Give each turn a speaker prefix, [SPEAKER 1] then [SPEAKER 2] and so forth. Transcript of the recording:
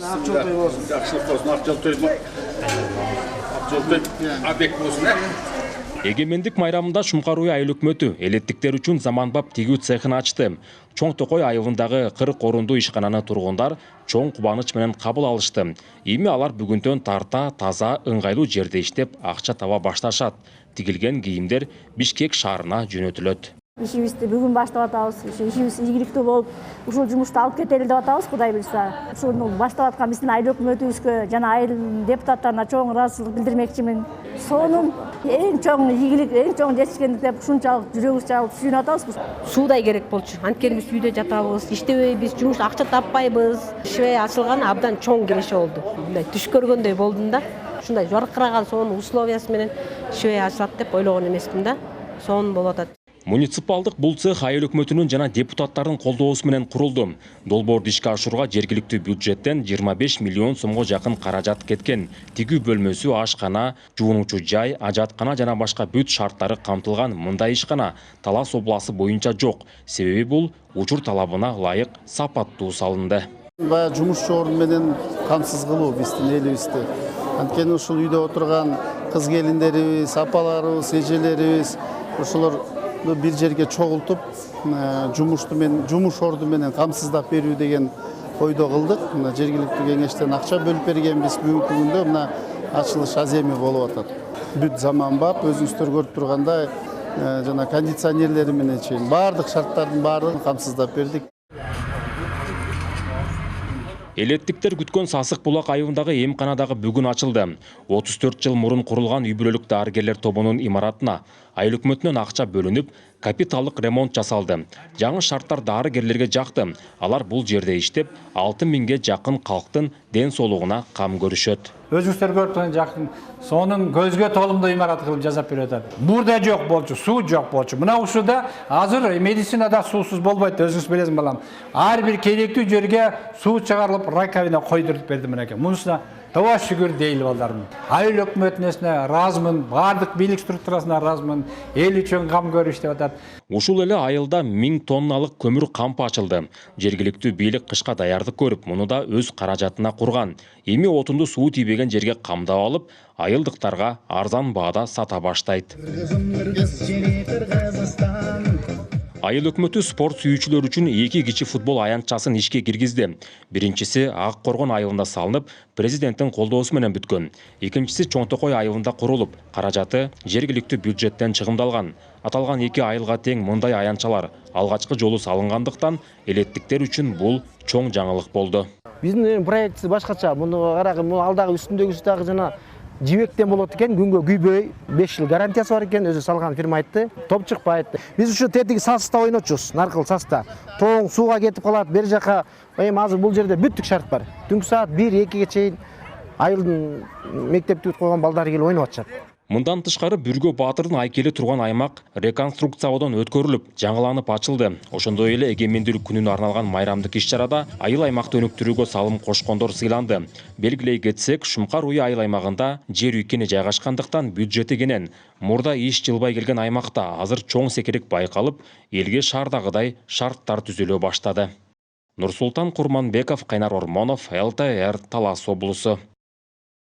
[SPEAKER 1] Акчолтой болсын.
[SPEAKER 2] Жақсылық болсын, Акчолтой абек болсын.
[SPEAKER 3] Егемендік майрамында Шұңқар айыл өкмөтү элеттиктер үчүн заманбап тигүү цехын ачты. Чоң Токой айылындагы 40 орунду ишкананы тургундар чоң кубаныч менен кабыл алышты. Эми алар бүгүндөн тарта, таза, ыңгайлуу жерде иштеп, акча таба башташат. Тигилген кийимдер Бишкек шаарына жөнөтүлөт.
[SPEAKER 4] Ишибизди бүгүн баштап атабыз. Ишибиз ийгиликтүү болуп, ушул жумушту алып кетели деп атабыз, Кудай буйрса. Ушуну баштап аткан биздин айыл өкмөтүбүзгө жана айыл депутаттарына чоң ыраазычылык билдирмекчимин. Сонун эң чоң ийгилик, эң чоң жетишкендик деп ушунчалык жүрөгүбүз жабылып сүйүнүп атабыз.
[SPEAKER 5] Суудай керек болчу. Анткени биз үйдө жатабыз, иштебейбиз, жумуш акча таппайбыз. Швей ачылган абдан чоң киреше болду. Мындай түш көргөндөй болдум да. Ушундай жаркыраган сонун условиясы менен швей ачылат деп ойлогон эмесмин да. Сонун болуп атат.
[SPEAKER 3] Муниципалдык бул цех айыл өкмөтүнүн жана депутаттардын колдоосу менен курулду. Долбоорду ишке ашырууга жергиликтүү бюджеттен 25 миллион сомго жакын каражат кеткен. Тигүү бөлмөсү, ашкана, жуунуучу жай, ажаткана жана башка бүт шарттары камтылган мындай ишкана Талас областы боюнча жок. Себеби бул учур талабына ылайык сапаттуу салынды.
[SPEAKER 1] Бая жумушчу орун менен камсыз кылуу биздин элибизди. Анткени ушул үйдө отурган кыз келиндерибиз, апаларыбыз, эжелерибиз ошолор бир жерге чогултуп, жумуш орду менен камсыздап берүү деген ойдо кылдык. Мына жергиликтүү кеңештен акча бөлүп бергенбиз. Бүгүнкү күндө мына ачылыш аземи болуп атат. Бүт заманбап, өзүңүздөр көрүп тургандай, жана кондиционерлери менен чейин баардык шарттардын баардыгын камсыздап бердик.
[SPEAKER 3] Элеттиктер күткөн Сасык Булак айылындагы эмканадагы бүгүн ачылды. 34 жыл мурун курулган үй-бүлөлүк дарыгерлер тобунун имаратына айыл өкмөтүнөн акча бөлүнүп, капиталдык ремонт жасалды. Жаңы шарттар дарыгерлерге жакты. Алар бул жерде иштеп, 6000ге жакын калктын ден соолугуна кам көрүшөт.
[SPEAKER 6] Өзүңүздөр көрүп турган жакын сонун көзгө толумдуу имарат кылып жасап берип атат. Бурда жок болчу, суу жок болчу. Мына ушуда азыр медицинада суусуз болбойт, өзүңүз билесиз балам. Ар бир керектүү жерге суу чыгарылып, раковина койдуруп берди мынакей. Мунусуна Таба шүгүр дейли балдарым. Айыл өкмөтүнө ыраазымын, бардык бийлик структурасына ыраазымын. Эл үчүн кам көрүп иштеп атат.
[SPEAKER 3] Ушул эле айылда 1000 тонналык көмүр кампы ачылды. Жергиликтүү бийлик кышка даярдык көрүп, муну да өз каражатына курган. Эми отунду суу тийбеген жерге камдап алып, айылдыктарга арзан баада сата баштайт. Айыл өкмөтү спорт сүйүүчүлөр үчүн 2 кичи футбол аянтчасын ишке киргизди. Биринчиси Ак Коргон айылында салынып, президенттин колдоосу менен бүткөн. Экинчиси Чоң Токой айылында курулуп, каражаты жергиликтүү бюджеттен чыгымдалган. Аталган 2 айылга тең мындай аянтчалар алгачкы жолу салынгандыктан элеттиктер үчүн бул чоң жаңылык болду.
[SPEAKER 7] Биздин проектиси башкача. Муну карагы, муну алдагы үстүндөгүсү дагы жана жибектен болот экен, күнгө күйбөй, 5 жыл гарантиясы бар экен, өзү салган фирма айтты. Топ чыкпайт. Биз ушу тетиги саста ойнотчубуз, наркыл саста. Тоң сууга кетип калат, бери жака. Эми азыр бул жерде бүттүк шарт бар. Түнкү саат 1-2ге чейин айылдын мектепти бүтүп койгон балдары келип ойноп атышат.
[SPEAKER 3] Мындан тышкары Бүргө Баатырдын айкели турган аймак реконструкциядон өткөрүлүп, жаңыланып ачылды. Ошондой эле эгемендүүлүк күнүнө арналган майрамдык иш-чарада айыл аймакты өнүктүрүүгө салым кошкондор сыйланды. Белгилей кетсек, Шумкар Уй айыл аймагында жер үйкени жайгашкандыктан бюджети кенен. Мурда иш жылбай келген аймакта азыр чоң секерек байкалып, элге шаардагыдай шарттар түзүлө баштады. Нурсултан Курманбеков, Кайнар Ормонов, ЛТР, Талас облусу.